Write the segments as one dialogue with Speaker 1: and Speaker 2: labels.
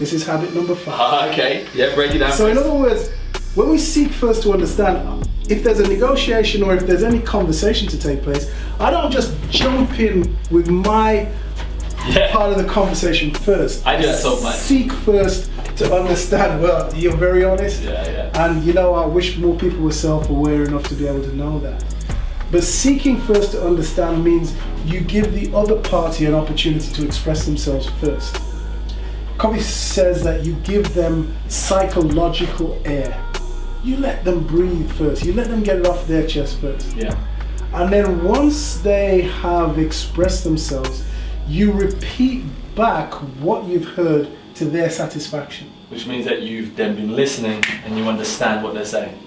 Speaker 1: This is habit number 5.
Speaker 2: Okay, yeah, break it down.
Speaker 1: So in other words, when we seek first to understand, if there's a negotiation or if there's any conversation to take place, I don't just jump in with my part of the conversation first.
Speaker 2: I do that so much.
Speaker 1: Seek first to understand. Well, you're very honest. And you know, I wish more people were self-aware enough to be able to know that. But seeking first to understand means you give the other party an opportunity to express themselves first. Covey says that you give them psychological air. You let them breathe first. You let them get it off their chest first. And then once they have expressed themselves, you repeat back what you've heard to their satisfaction.
Speaker 2: Which means that you've then been listening and you understand what they're saying.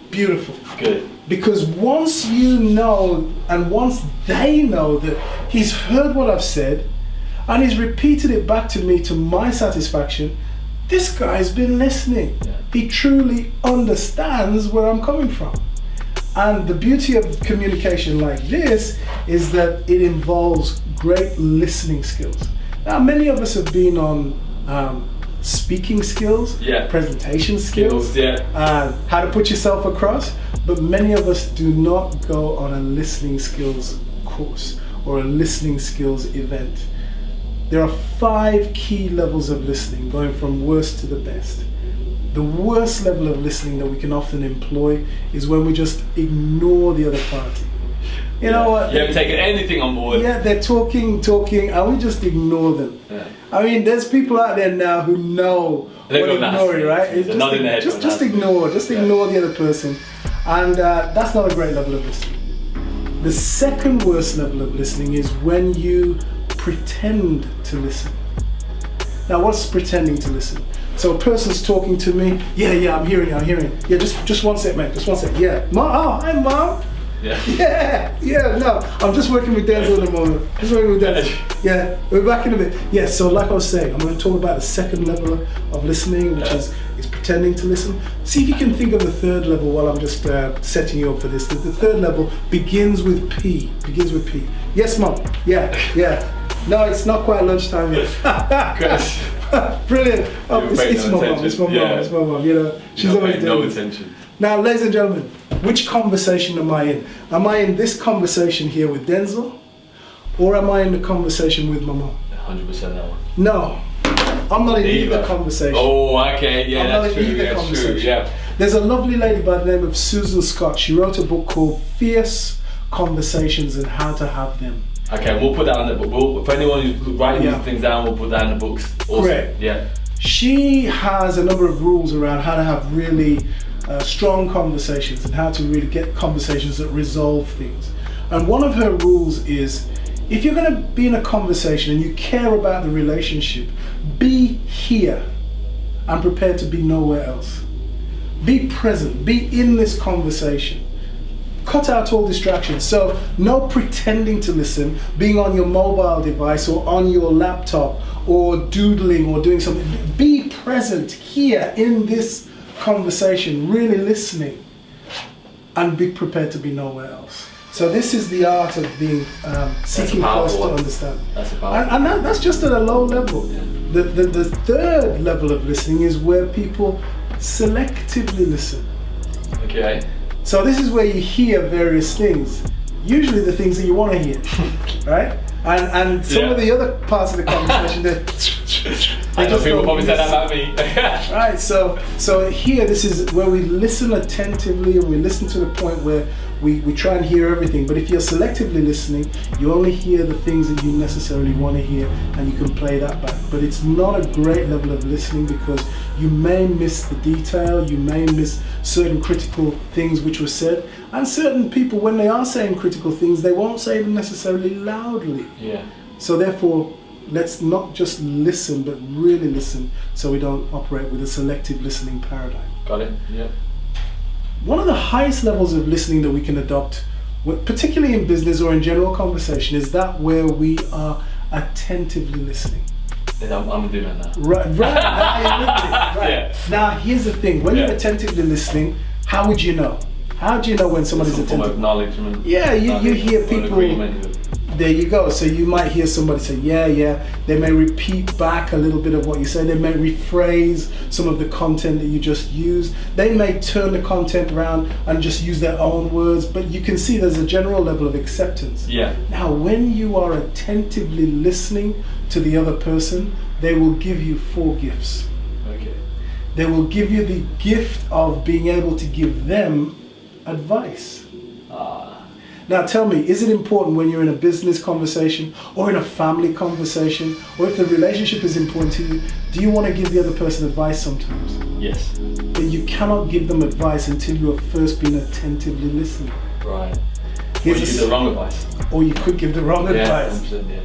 Speaker 1: Beautiful.
Speaker 2: Good.
Speaker 1: Because once you know and once they know that he's heard what I've said and he's repeated it back to me to my satisfaction, this guy's been listening. He truly understands where I'm coming from. And the beauty of communication like this is that it involves great listening skills. Now, many of us have been on speaking skills, presentation skills, how to put yourself across, but many of us do not go on a listening skills course or a listening skills event. There are 5 key levels of listening, going from worst to the best. The worst level of listening that we can often employ is when we just ignore the other party. You know what?
Speaker 2: You haven't taken anything on board.
Speaker 1: Yeah, they're talking, and we just ignore them. I mean, there's people out there now who know what ignoring, right? It's just ignore the other person. And that's not a great level of listening. The second worst level of listening is when you pretend to listen. Now, what's pretending to listen? So a person's talking to me. Yeah, I'm hearing. Yeah, just one sec, mate. Just one sec. Yeah, Mom. Oh, hi, Mom. Yeah. No, I'm just working with Denzel at the moment. Yeah, we're back in a bit. Yeah. So like I was saying, I'm going to talk about the second level of listening, which is pretending to listen. See if you can think of the third level while I'm just setting you up for this. The third level begins with P. Yes, Mom. Yeah. No, it's not quite lunchtime yet. Brilliant. It's my mom. You know, she's always doing
Speaker 2: attention.
Speaker 1: Now, ladies and gentlemen, which conversation am I in? Am I in this conversation here with Denzel, or am I in the conversation with my mom?
Speaker 2: 100% that one.
Speaker 1: No, I'm not in either conversation.
Speaker 2: Oh, okay, yeah, that's true.
Speaker 1: That's true. Yeah. There's a lovely lady by the name of Susan Scott. She wrote a book called Fierce Conversations and How to Have Them.
Speaker 2: Okay, we'll put that on the book. For anyone who's writing these things down, we'll put that in the books. Awesome.
Speaker 1: Great.
Speaker 2: Yeah.
Speaker 1: She has a number of rules around how to have really strong conversations and how to really get conversations that resolve things. And one of her rules is, if you're going to be in a conversation and you care about the relationship, be here and prepared to be nowhere else. Be present, be in this conversation. Cut out all distractions. So no pretending to listen, being on your mobile device or on your laptop or doodling or doing something. Be present here in this conversation, really listening, and be prepared to be nowhere else. So this is the art of being seeking first to understand. And that's just at a low level. The third level of listening is where people selectively listen.
Speaker 2: Okay.
Speaker 1: So this is where you hear various things, usually the things that you want to hear, right? And some of the other parts of the conversation,
Speaker 2: I know people probably said that about me.
Speaker 1: Right, so here, this is where we listen attentively and we listen to the point where we try and hear everything. But if you're selectively listening, you only hear the things that you necessarily want to hear and you can play that back. But it's not a great level of listening because you may miss the detail, you may miss certain critical things which were said. And certain people, when they are saying critical things, they won't say them necessarily loudly.
Speaker 2: Yeah.
Speaker 1: So therefore, let's not just listen, but really listen so we don't operate with a selective listening paradigm.
Speaker 2: Got it, yeah.
Speaker 1: One of the highest levels of listening that we can adopt, particularly in business or in general conversation, is that where we are attentively listening.
Speaker 2: I'm doing that now.
Speaker 1: Right.
Speaker 2: Yeah.
Speaker 1: Now, here's the thing. When you're attentively listening, how would you know? How do you know when somebody's attentive?
Speaker 2: Some form of acknowledgement.
Speaker 1: Yeah, you hear people there you go. So you might hear somebody say, yeah. They may repeat back a little bit of what you say. They may rephrase some of the content that you just used. They may turn the content around and just use their own words, but you can see there's a general level of acceptance.
Speaker 2: Yeah.
Speaker 1: Now, when you are attentively listening to the other person, they will give you 4 gifts.
Speaker 2: Okay.
Speaker 1: They will give you the gift of being able to give them advice. Now tell me, is it important when you're in a business conversation or in a family conversation, or if the relationship is important to you, do you want to give the other person advice sometimes?
Speaker 2: Yes.
Speaker 1: But you cannot give them advice until you have first been attentively listening.
Speaker 2: Right. Or you give the wrong advice.
Speaker 1: Or you could give the wrong advice.
Speaker 2: 100%, yeah.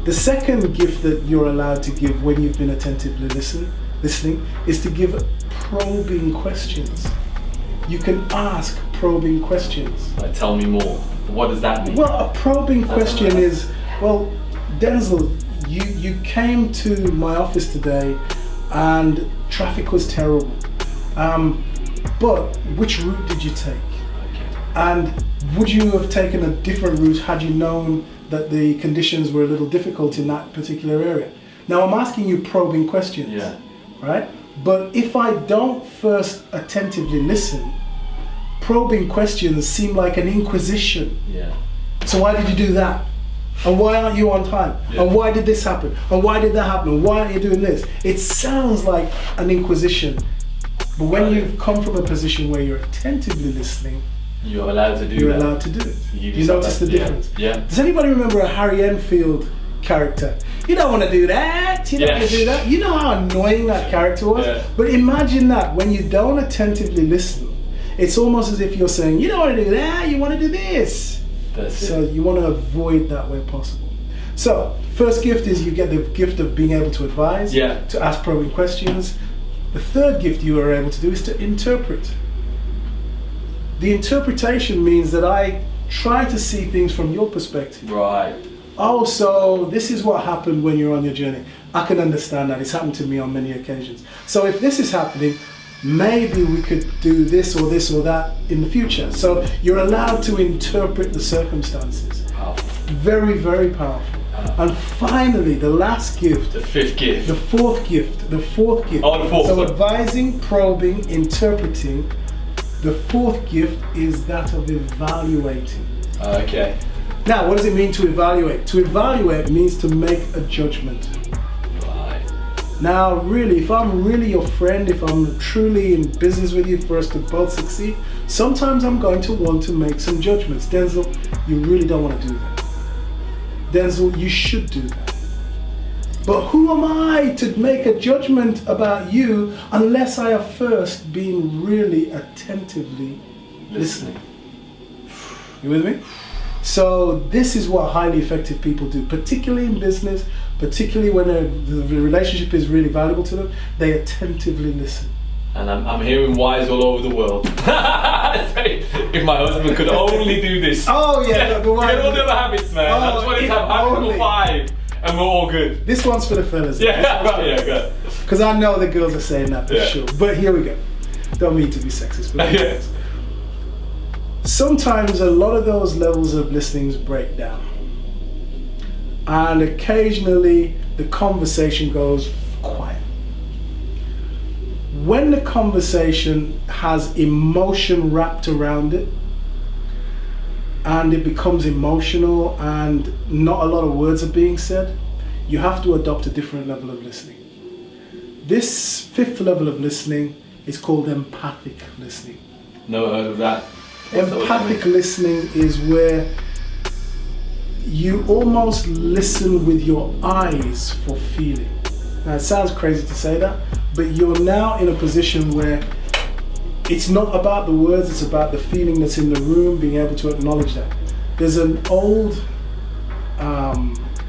Speaker 1: The second gift that you're allowed to give when you've been attentively listening is to give probing questions. You can ask probing questions.
Speaker 2: Like, tell me more. What does that mean?
Speaker 1: Well, a probing question is, well, Denzel, you came to my office today and traffic was terrible. But which route did you take?
Speaker 2: Okay.
Speaker 1: And would you have taken a different route had you known that the conditions were a little difficult in that particular area? Now I'm asking you probing questions.
Speaker 2: Yeah.
Speaker 1: Right? But if I don't first attentively listen, probing questions seem like an inquisition.
Speaker 2: Yeah.
Speaker 1: So why did you do that? And why aren't you on time?
Speaker 2: Yeah.
Speaker 1: And why did this happen? And why did that happen? And why aren't you doing this? It sounds like an inquisition. But when you've come from a position where you're attentively listening,
Speaker 2: you're allowed to do
Speaker 1: you're
Speaker 2: that.
Speaker 1: allowed to do it. You
Speaker 2: yourself
Speaker 1: notice the difference?
Speaker 2: Yeah.
Speaker 1: Does anybody remember a Harry Enfield character? You don't want to do that. You don't want to do that. You know how annoying that character was?
Speaker 2: Yeah.
Speaker 1: But imagine that when you don't attentively listen, it's almost as if you're saying, you don't want to do that, you want to do this. So you want to avoid that where possible. So first gift is you get the gift of being able to advise, to ask probing questions. The third gift you are able to do is to interpret. The interpretation means that I try to see things from your perspective.
Speaker 2: Right.
Speaker 1: Oh, so this is what happened when you're on your journey. I can understand that. It's happened to me on many occasions. So if this is happening, maybe we could do this or that in the future. So you're allowed to interpret the circumstances.
Speaker 2: Powerful.
Speaker 1: Very, very powerful. And finally, the last gift.
Speaker 2: The fifth gift.
Speaker 1: The fourth gift. Oh, the fourth. So advising, probing, interpreting. The fourth gift is that of evaluating.
Speaker 2: Okay.
Speaker 1: Now, what does it mean to evaluate? To evaluate means to make a judgment.
Speaker 2: Right.
Speaker 1: Now, really, if I'm really your friend, if I'm truly in business with you for us to both succeed, sometimes I'm going to want to make some judgments. Denzel, you really don't want to do that. Denzel, you should do that. But who am I to make a judgment about you unless I have first been really attentively listening? You with me? So this is what highly effective people do, particularly in business, particularly when the relationship is really valuable to them. They attentively listen.
Speaker 2: And I'm hearing whys all over the world. If my husband could only do this.
Speaker 1: Oh yeah, the
Speaker 2: why? Get all the other habits, man. I just want to have habit 5, and we're all good.
Speaker 1: This one's for the fellas.
Speaker 2: Yeah, good.
Speaker 1: Because I know the girls are saying that for sure. But here we go. Don't mean to be sexist, but sometimes a lot of those levels of listenings break down. And occasionally the conversation goes quiet. When the conversation has emotion wrapped around it, and it becomes emotional and not a lot of words are being said, you have to adopt a different level of listening. This fifth level of listening is called empathic listening.
Speaker 2: Never heard of that.
Speaker 1: Empathic listening is where you almost listen with your eyes for feeling. Now it sounds crazy to say that, but you're now in a position where it's not about the words, it's about the feeling that's in the room, being able to acknowledge that. There's an old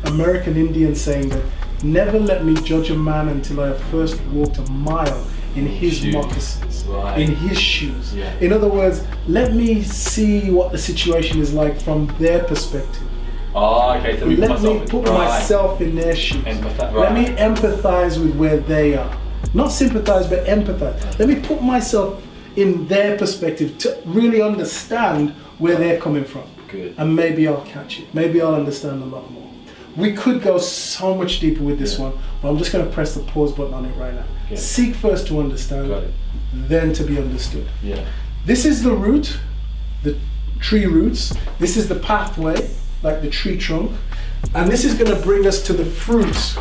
Speaker 1: American Indian saying that never let me judge a man until I have first walked a mile in his moccasins, in his shoes. In other words, let me see what the situation is like from their perspective.
Speaker 2: Oh, okay. So
Speaker 1: let me put myself in their shoes. Let me empathize with where they are. Not sympathize, but empathize. Let me put myself in their perspective to really understand where they're coming from.
Speaker 2: Good.
Speaker 1: And maybe I'll catch it. Maybe I'll understand a lot more. We could go so much deeper with this one, but I'm just going to press the pause button on it right now.
Speaker 2: Yeah.
Speaker 1: Seek first to understand,
Speaker 2: Got it.
Speaker 1: then to be understood.
Speaker 2: Yeah.
Speaker 1: This is the root, the tree roots. This is the pathway, like the tree trunk. And this is going to bring us to the fruit.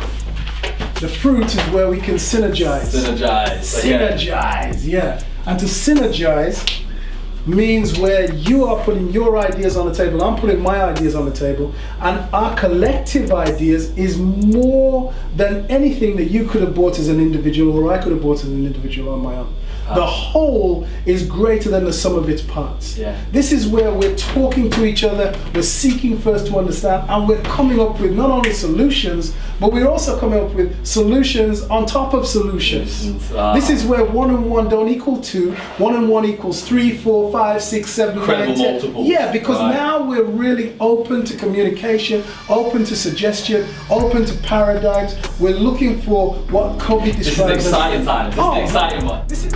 Speaker 1: The fruit is where we can synergize. Synergize, yeah. And to synergize means where you are putting your ideas on the table, I'm putting my ideas on the table, and our collective ideas is more than anything that you could have bought as an individual or I could have bought as an individual on my own. The whole is greater than the sum of its parts.
Speaker 2: Yeah.
Speaker 1: This is where we're talking to each other, we're seeking first to understand, and we're coming up with not only solutions, but we're also coming up with solutions on top of solutions. This is where 1 and 1 don't equal 2, 1 and 1 equals 3, 4, 5, 6, 7, 9, 10.
Speaker 2: Multiples.
Speaker 1: Yeah, because now we're really open to communication, open to suggestion, open to paradigms. We're looking for what Covey describes.
Speaker 2: This is an exciting time. This is an exciting one.
Speaker 1: This is